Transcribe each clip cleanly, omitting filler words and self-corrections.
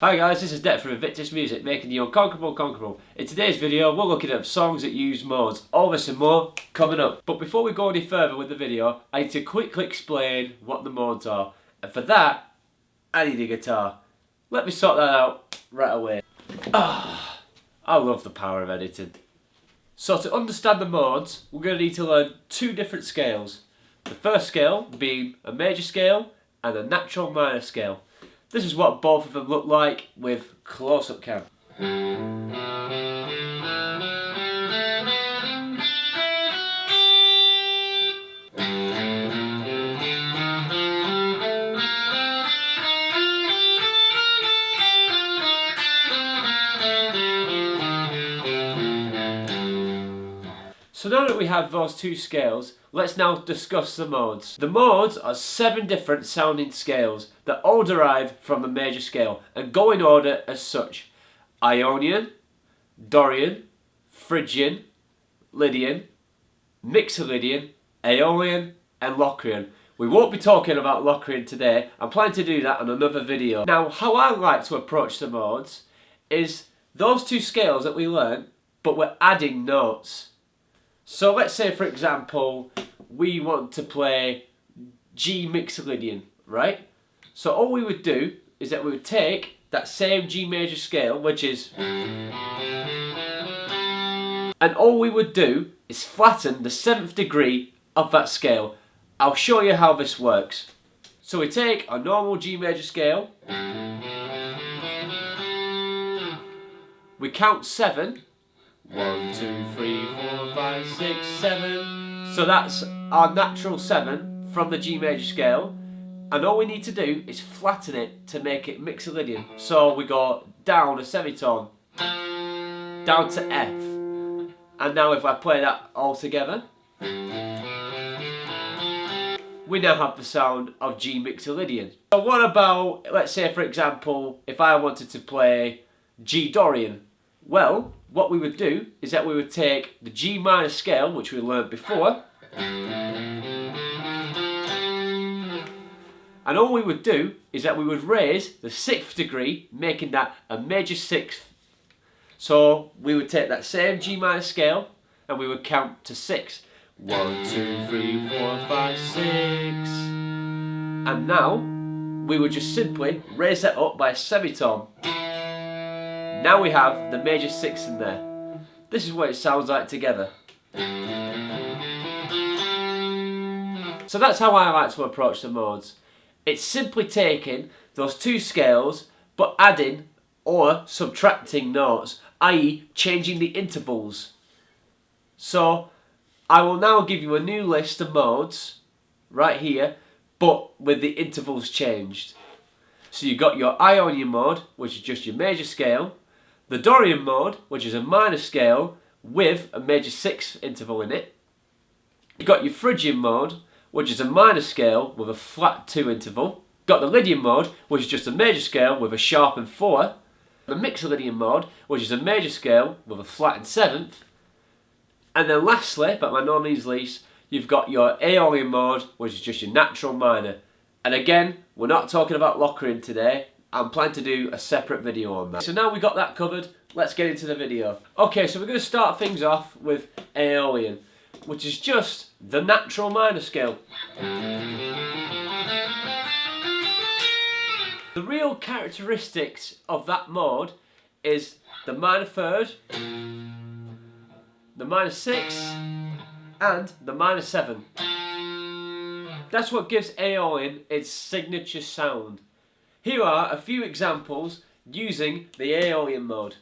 Hi guys, this is Det from Invictus Music, making the unconquerable conquerable. In today's video, we're looking at songs that use modes. All this and more coming up. But before we go any further with the video, I need to quickly explain what the modes are. And for that, I need a guitar. Let me sort that out right away. I love the power of editing. So to understand the modes, we're going to need to learn two different scales. The first scale being a major scale and a natural minor scale. This is what both of them look like with close-up cam. So now that we have those two scales, let's now discuss the modes. The modes are 7 different sounding scales that all derive from the major scale and go in order as such: Ionian, Dorian, Phrygian, Lydian, Mixolydian, Aeolian and Locrian. We won't be talking about Locrian today. I'm planning to do that on another video. Now, how I like to approach the modes is those two scales that we learn, but we're adding notes. So let's say, for example, we want to play G Mixolydian, right? So all we would do is that we would take that same G major scale, which is, and all we would do is flatten the 7th degree of that scale. I'll show you how this works. So we take a normal G major scale, we count 7. 1, 2, 3, 4, 5, 6, 7. So that's our natural 7 from the G major scale. And all we need to do is flatten it to make it Mixolydian. So we go down a semitone, down to F. And now if I play that all together, we now have the sound of G Mixolydian. So what about, let's say for example, if I wanted to play G Dorian? Well, what we would do is that we would take the G minor scale, which we learnt before, and all we would do is that we would raise the 6th degree, making that a major 6th. So we would take that same G minor scale and we would count to 6. 1, 2, 3, 4, 5, 6. And now we would just simply raise that up by a semitone. Now we have the major 6 in there. This is what it sounds like together. So that's how I like to approach the modes. It's simply taking those two scales but adding or subtracting notes, i.e. changing the intervals. So I will now give you a new list of modes right here, but with the intervals changed. So you've got your Ionian mode, which is just your major scale, the Dorian mode, which is a minor scale with a major 6th interval in it. You've got your Phrygian mode, which is a minor scale with a flat 2 interval. You've got the Lydian mode, which is just a major scale with a sharpened 4. The Mixolydian mode, which is a major scale with a flattened 7th. And then lastly, but by no means least, you've got your Aeolian mode, which is just your natural minor. And again, we're not talking about Locrian today. I'm planning to do a separate video on that. So now we got that covered, let's get into the video. Okay, so we're going to start things off with Aeolian, which is just the natural minor scale. The real characteristics of that mode is the minor 3rd, the minor 6, and the minor 7. That's what gives Aeolian its signature sound. Here are a few examples using the Aeolian mode.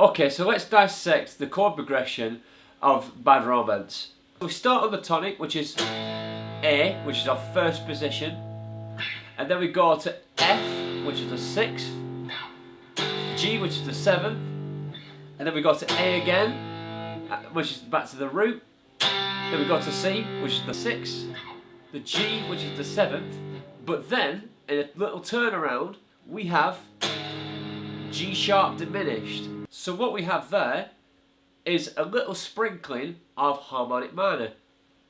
Okay, so let's dissect the chord progression of Bad Romance. We start on the tonic, which is A, which is our first position, and then we go to F, which is the 6th, G, which is the 7th, and then we go to A again, which is back to the root, then we go to C, which is the 6th, the G, which is the 7th, but then, in a little turnaround, we have G sharp diminished. So what we have there is a little sprinkling of harmonic minor.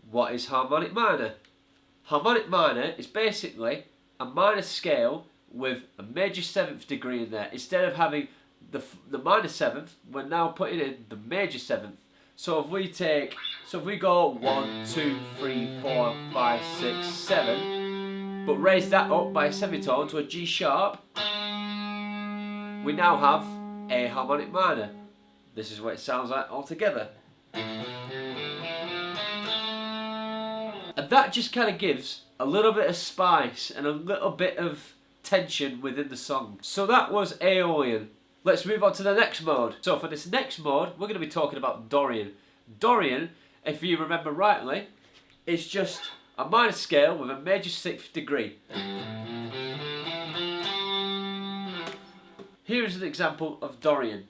What is harmonic minor? Harmonic minor is basically a minor scale with a major 7th degree in there. Instead of having the minor 7th, we're now putting in the major 7th. So if we go 1, 2, 3, 4, 5, 6, 7, but raise that up by a semitone to a G sharp, we now have a harmonic minor. This is what it sounds like altogether. And that just kind of gives a little bit of spice and a little bit of tension within the song. So that was Aeolian. Let's move on to the next mode. So for this next mode, we're going to be talking about Dorian. Dorian, if you remember rightly, is just a minor scale with a major 6th degree. Here is an example of Dorian.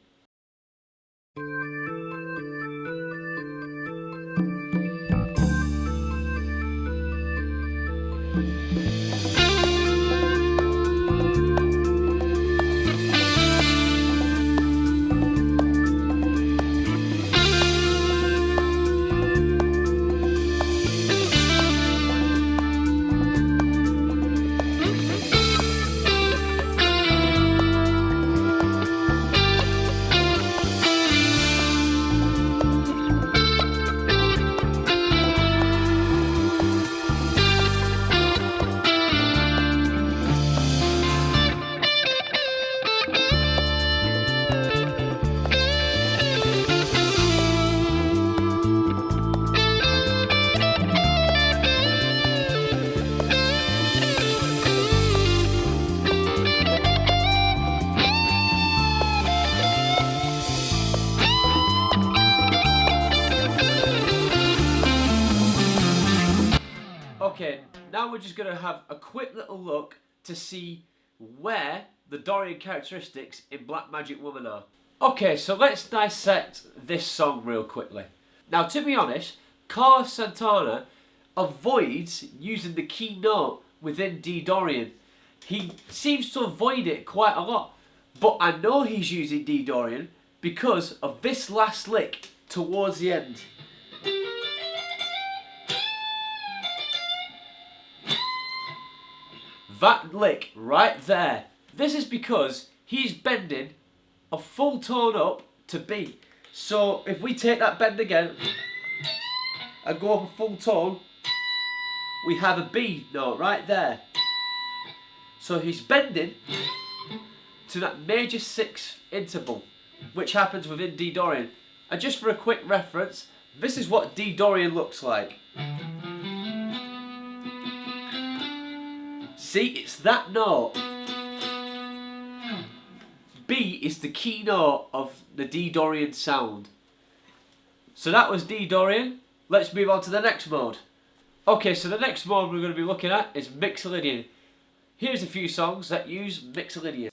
Okay, now we're just going to have a quick little look to see where the Dorian characteristics in Black Magic Woman are. Okay, so let's dissect this song real quickly. Now, to be honest, Carlos Santana avoids using the key note within D Dorian. He seems to avoid it quite a lot, but I know he's using D Dorian because of this last lick towards the end. That lick right there. This is because he's bending a full tone up to B. So if we take that bend again and go up a full tone, we have a B note right there. So he's bending to that major 6th interval, which happens within D Dorian. And just for a quick reference, this is what D Dorian looks like. See, it's that note. B is the key note of the D Dorian sound. So that was D Dorian. Let's move on to the next mode. Okay, so the next mode we're going to be looking at is Mixolydian. Here's a few songs that use Mixolydian.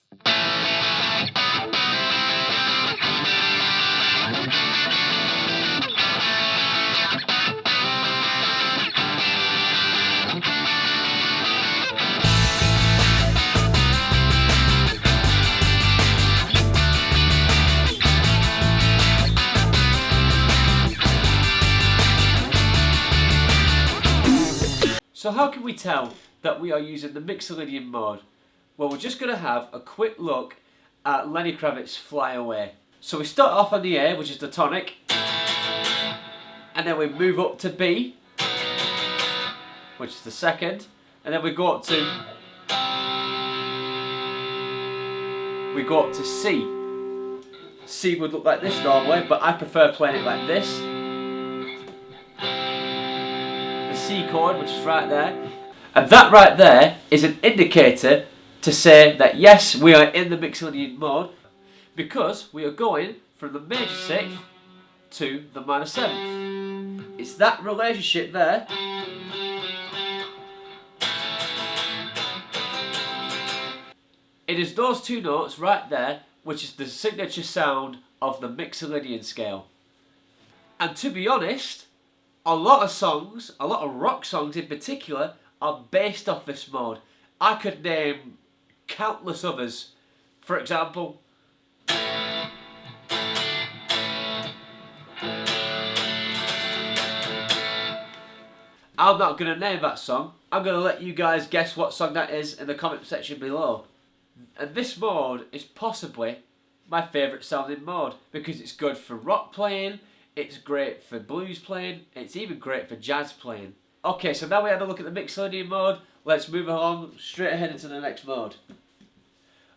So how can we tell that we are using the Mixolydian mode? Well, we're just going to have a quick look at Lenny Kravitz's Fly Away. So we start off on the A, which is the tonic, and then we move up to B, which is the 2nd, and then we go up to C. C would look like this normally, but I prefer playing it like this. C chord, which is right there, and that right there is an indicator to say that yes, we are in the Mixolydian mode, because we are going from the major sixth to the minor seventh. It's that relationship there. It is those two notes right there which is the signature sound of the Mixolydian scale. And to be honest, a lot of songs, a lot of rock songs in particular, are based off this mode. I could name countless others. For example, I'm not going to name that song. I'm going to let you guys guess what song that is in the comment section below. And this mode is possibly my favourite sounding mode because it's good for rock playing, it's great for blues playing, it's even great for jazz playing. Okay, so now we had a look at the Mixolydian mode, let's move along straight ahead into the next mode.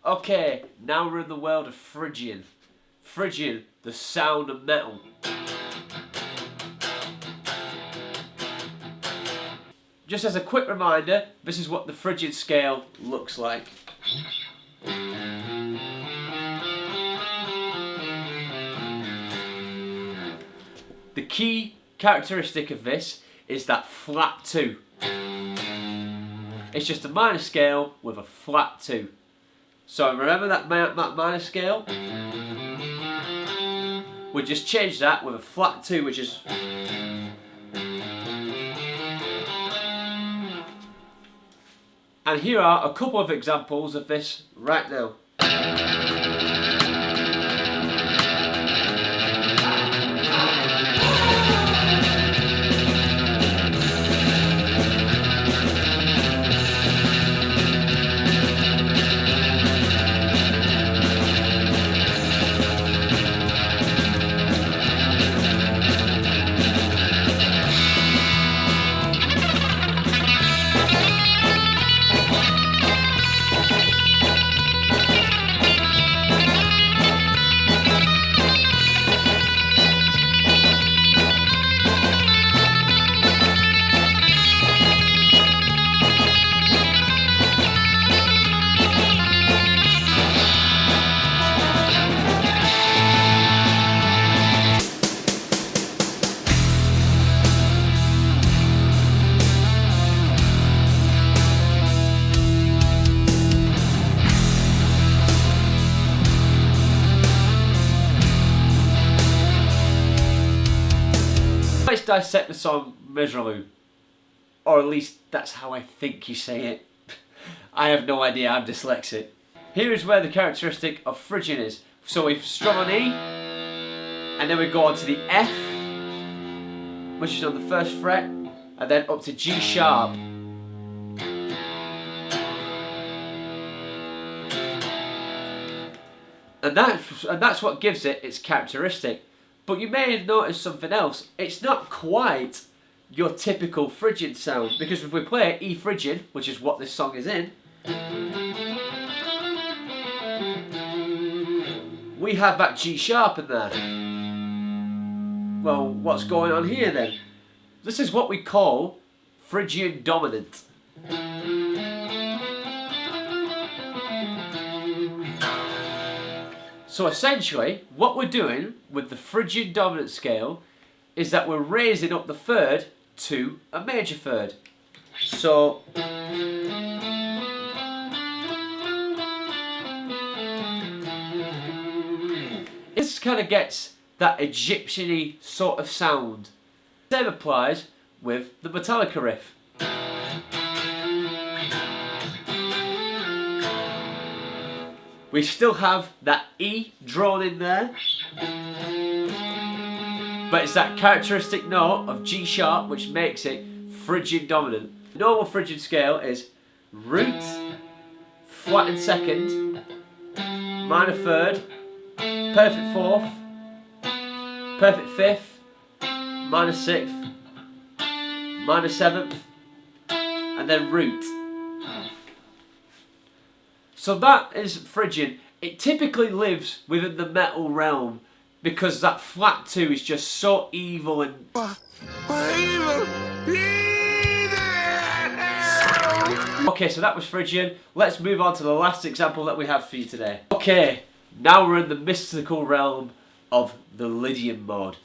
Okay, now we're in the world of Phrygian. Phrygian, the sound of metal. Just as a quick reminder, this is what the Phrygian scale looks like. The key characteristic of this is that flat 2. It's just a minor scale with a flat 2. So remember that minor scale? We just change that with a flat 2, which is... And here are a couple of examples of this right now. Let's dissect the song Miserlou. Or at least that's how I think you say it. I have no idea, I'm dyslexic. Here is where the characteristic of Phrygian is. So we've strung on E, and then we go on to the F, which is on the first fret, and then up to G sharp. And that's what gives it its characteristic. But you may have noticed something else. It's not quite your typical Phrygian sound, because if we play E Phrygian, which is what this song is in, we have that G sharp in there. Well, what's going on here then? This is what we call Phrygian dominant. So essentially, what we're doing with the Phrygian dominant scale is that we're raising up the third to a major third. So this kind of gets that Egyptian-y sort of sound. Same applies with the Metallica riff. We still have that E drawn in there, but it's that characteristic note of G sharp which makes it Phrygian dominant. The normal Phrygian scale is root, flattened second, minor third, perfect fourth, perfect fifth, minor sixth, minor seventh, and then root. So that is Phrygian. It typically lives within the metal realm because that flat 2 is just so evil and... Okay, so that was Phrygian. Let's move on to the last example that we have for you today. Okay, now we're in the mystical realm of the Lydian mode.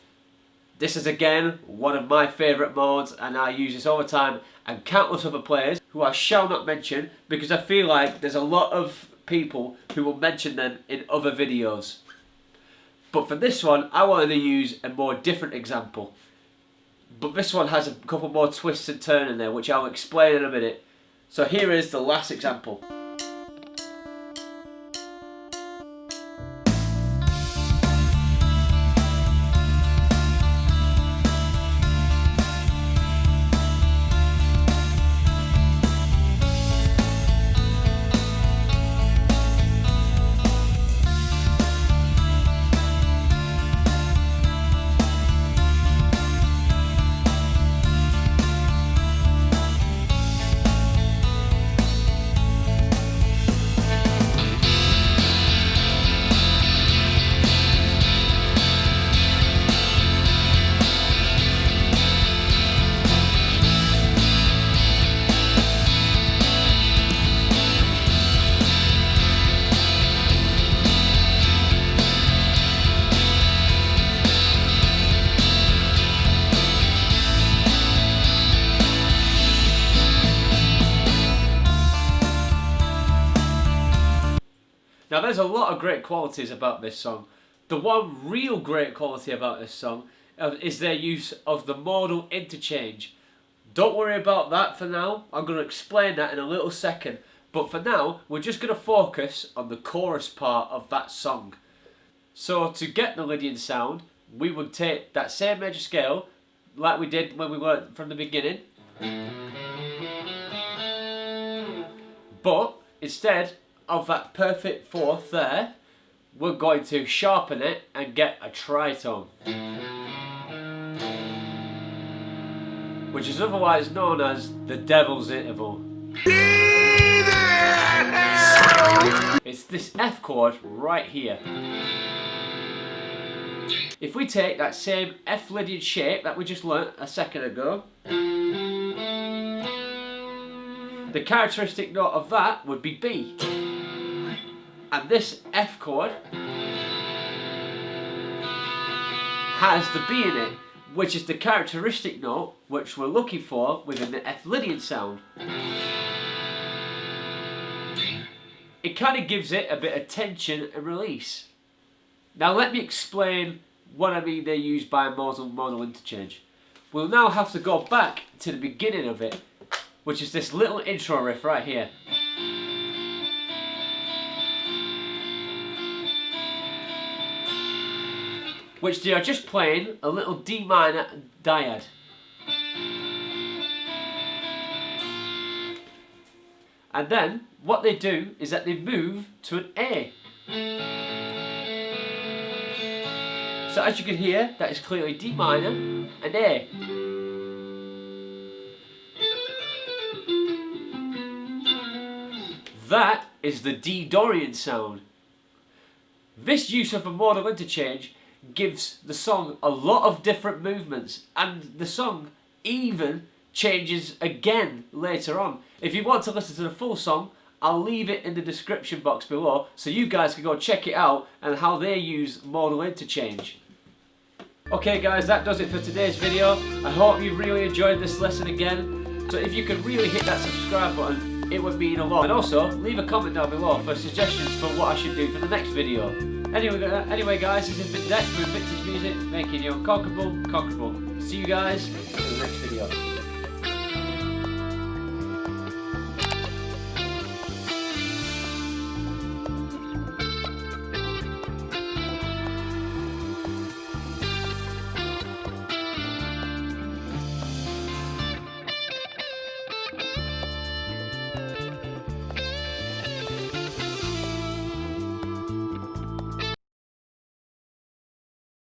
This is again one of my favourite modes, and I use this all the time, and countless other players who I shall not mention because I feel like there's a lot of people who will mention them in other videos. But for this one, I wanted to use a more different example. But this one has a couple more twists and turns in there, which I'll explain in a minute. So here is the last example. Now there's a lot of great qualities about this song. The one real great quality about this song is their use of the modal interchange. Don't worry about that for now, I'm going to explain that in a little second. But for now, we're just going to focus on the chorus part of that song. So to get the Lydian sound, we would take that same major scale, like we did when we learned from the beginning. But instead of that perfect fourth there, we're going to sharpen it and get a tritone, which is otherwise known as the devil's interval. It's this F chord right here. If we take that same F Lydian shape that we just learnt a second ago, the characteristic note of that would be B. And this F chord has the B in it, which is the characteristic note which we're looking for within the F Lydian sound. It kind of gives it a bit of tension and release. Now let me explain what I mean they're used by modal interchange. We'll now have to go back to the beginning of it, which is this little intro riff right here. Which they are just playing a little D minor dyad. And then what they do is that they move to an A. So as you can hear, that is clearly D minor and A. That is the D Dorian sound. This use of a modal interchange gives the song a lot of different movements, and the song even changes again later on. If you want to listen to the full song, I'll leave it in the description box below so you guys can go check it out and how they use modal interchange. Okay guys, that does it for today's video. I hope you really enjoyed this lesson again. So if you could really hit that subscribe button, it would mean a lot. And also, leave a comment down below for suggestions for what I should do for the next video. Anyway guys, this has been Dex with Vintage Music, making you unconquerable, conquerable. See you guys in the next video.